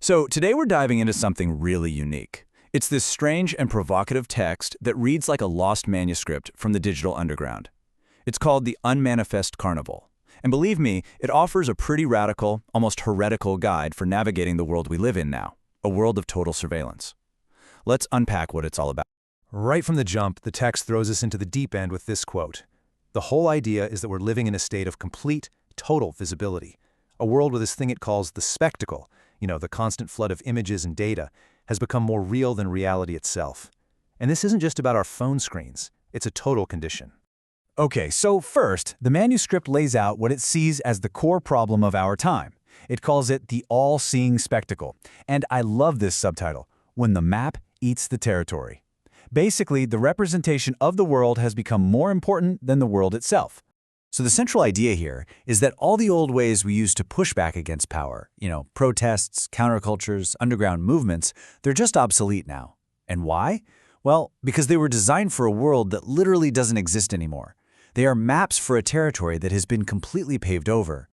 So today we're diving into something really unique. It's this strange and provocative text that reads like a lost manuscript from the digital underground. It's called the Unmanifest Carnival. And believe me, it offers a pretty radical, almost heretical guide for navigating the world we live in now, a world of total surveillance. Let's unpack what it's all about. Right from the jump, the text throws us into the deep end with this quote. The whole idea is that we're living in a state of complete, total visibility. A world where this thing it calls the spectacle, the constant flood of images and data, has become more real than reality itself. And this isn't just about our phone screens. It's a total condition. Okay, so first, the manuscript lays out what it sees as the core problem of our time. It calls it the all-seeing spectacle. And I love this subtitle, When the Map Eats the Territory. Basically, the representation of the world has become more important than the world itself. So the central idea here is that all the old ways we used to push back against power, protests, countercultures, underground movements, they're just obsolete now. And why? Well, because they were designed for a world that literally doesn't exist anymore. They are maps for a territory that has been completely paved over.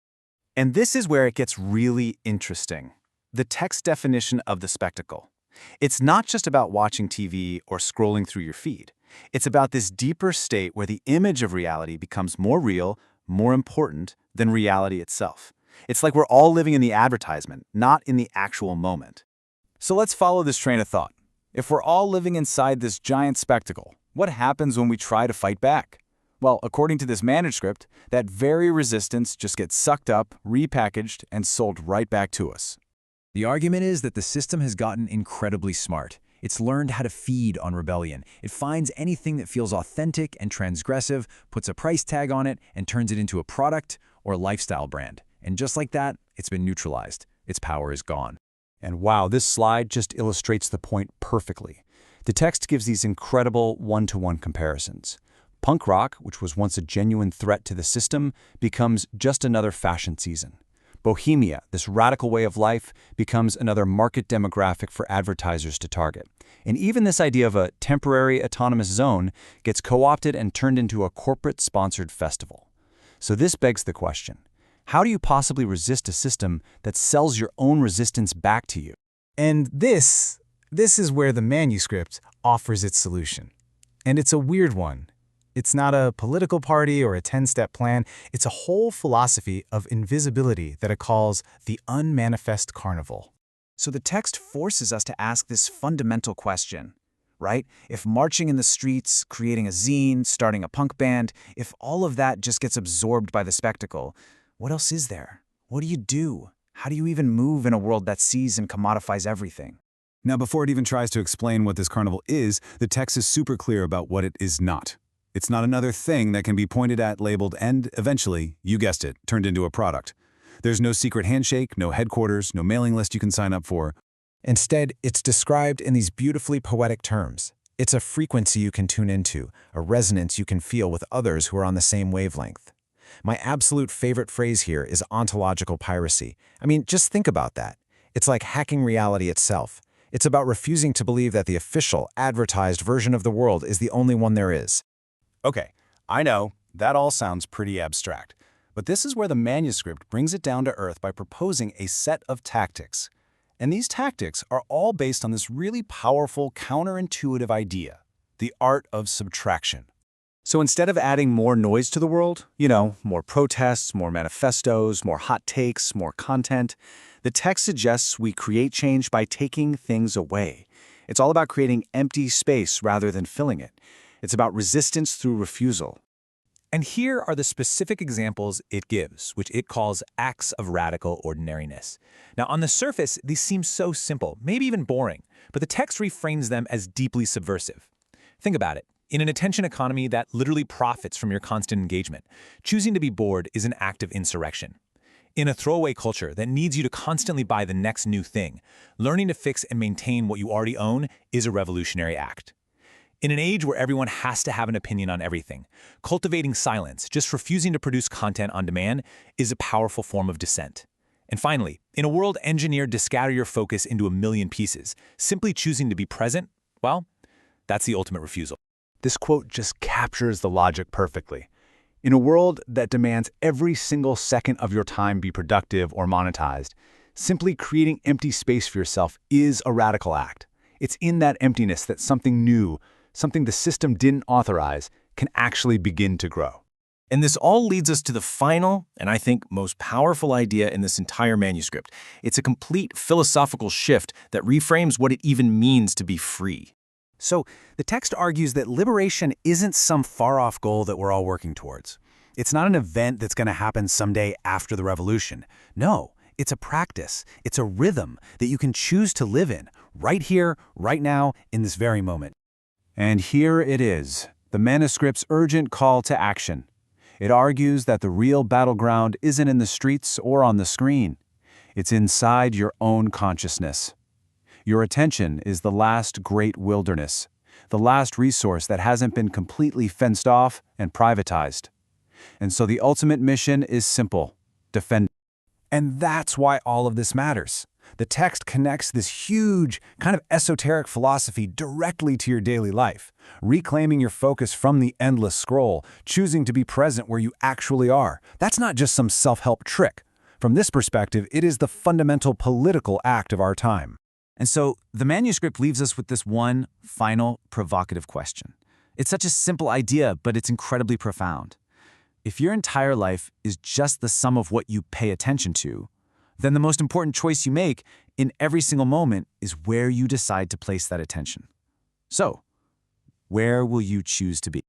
And this is where it gets really interesting. The text definition of the spectacle. It's not just about watching TV or scrolling through your feed. It's about this deeper state where the image of reality becomes more real, more important than reality itself. It's like we're all living in the advertisement, not in the actual moment. So let's follow this train of thought. If we're all living inside this giant spectacle, what happens when we try to fight back? Well, according to this manuscript, that very resistance just gets sucked up, repackaged, and sold right back to us. The argument is that the system has gotten incredibly smart. It's learned how to feed on rebellion. It finds anything that feels authentic and transgressive, puts a price tag on it, and turns it into a product or a lifestyle brand. And just like that, it's been neutralized. Its power is gone. And wow, this slide just illustrates the point perfectly. The text gives these incredible one-to-one comparisons. Punk rock, which was once a genuine threat to the system, becomes just another fashion season. Bohemia, this radical way of life, becomes another market demographic for advertisers to target. And even this idea of a temporary autonomous zone gets co-opted and turned into a corporate-sponsored festival. So this begs the question, how do you possibly resist a system that sells your own resistance back to you? And this is where the manuscript offers its solution. And it's a weird one. It's not a political party or a 10-step plan. It's a whole philosophy of invisibility that it calls the Unmanifest Carnival. So the text forces us to ask this fundamental question, right? If marching in the streets, creating a zine, starting a punk band, if all of that just gets absorbed by the spectacle, what else is there? What do you do? How do you even move in a world that sees and commodifies everything? Now, before it even tries to explain what this carnival is, the text is super clear about what it is not. It's not another thing that can be pointed at, labeled, and eventually, you guessed it, turned into a product. There's no secret handshake, no headquarters, no mailing list you can sign up for. Instead, it's described in these beautifully poetic terms. It's a frequency you can tune into, a resonance you can feel with others who are on the same wavelength. My absolute favorite phrase here is ontological piracy. I mean, just think about that. It's like hacking reality itself. It's about refusing to believe that the official, advertised version of the world is the only one there is. Okay, I know, that all sounds pretty abstract, but this is where the manuscript brings it down to earth by proposing a set of tactics. And these tactics are all based on this really powerful, counterintuitive idea, the art of subtraction. So instead of adding more noise to the world, more protests, more manifestos, more hot takes, more content, the text suggests we create change by taking things away. It's all about creating empty space rather than filling it. It's about resistance through refusal. And here are the specific examples it gives, which it calls acts of radical ordinariness. Now, on the surface, these seem so simple, maybe even boring, but the text reframes them as deeply subversive. Think about it. In an attention economy that literally profits from your constant engagement, choosing to be bored is an act of insurrection. In a throwaway culture that needs you to constantly buy the next new thing, learning to fix and maintain what you already own is a revolutionary act. In an age where everyone has to have an opinion on everything, cultivating silence, just refusing to produce content on demand, is a powerful form of dissent. And finally, in a world engineered to scatter your focus into a million pieces, simply choosing to be present, well, that's the ultimate refusal. This quote just captures the logic perfectly. In a world that demands every single second of your time be productive or monetized, Simply creating empty space for yourself is a radical act. It's in that emptiness that something new, something the system didn't authorize, can actually begin to grow. And this all leads us to the final, and I think most powerful idea in this entire manuscript. It's a complete philosophical shift that reframes what it even means to be free. So, the text argues that liberation isn't some far-off goal that we're all working towards. It's not an event that's going to happen someday after the revolution. No, it's a practice. It's a rhythm that you can choose to live in, right here, right now, in this very moment. And here it is, the manuscript's urgent call to action. It argues that the real battleground isn't in the streets or on the screen. It's inside your own consciousness. Your attention is the last great wilderness, the last resource that hasn't been completely fenced off and privatized. And so the ultimate mission is simple: defend. And that's why all of this matters. The text connects this huge, kind of esoteric philosophy directly to your daily life, reclaiming your focus from the endless scroll, choosing to be present where you actually are. That's not just some self-help trick. From this perspective, it is the fundamental political act of our time. And so the manuscript leaves us with this one final provocative question. It's such a simple idea, but it's incredibly profound. If your entire life is just the sum of what you pay attention to, then the most important choice you make in every single moment is where you decide to place that attention. So, where will you choose to be?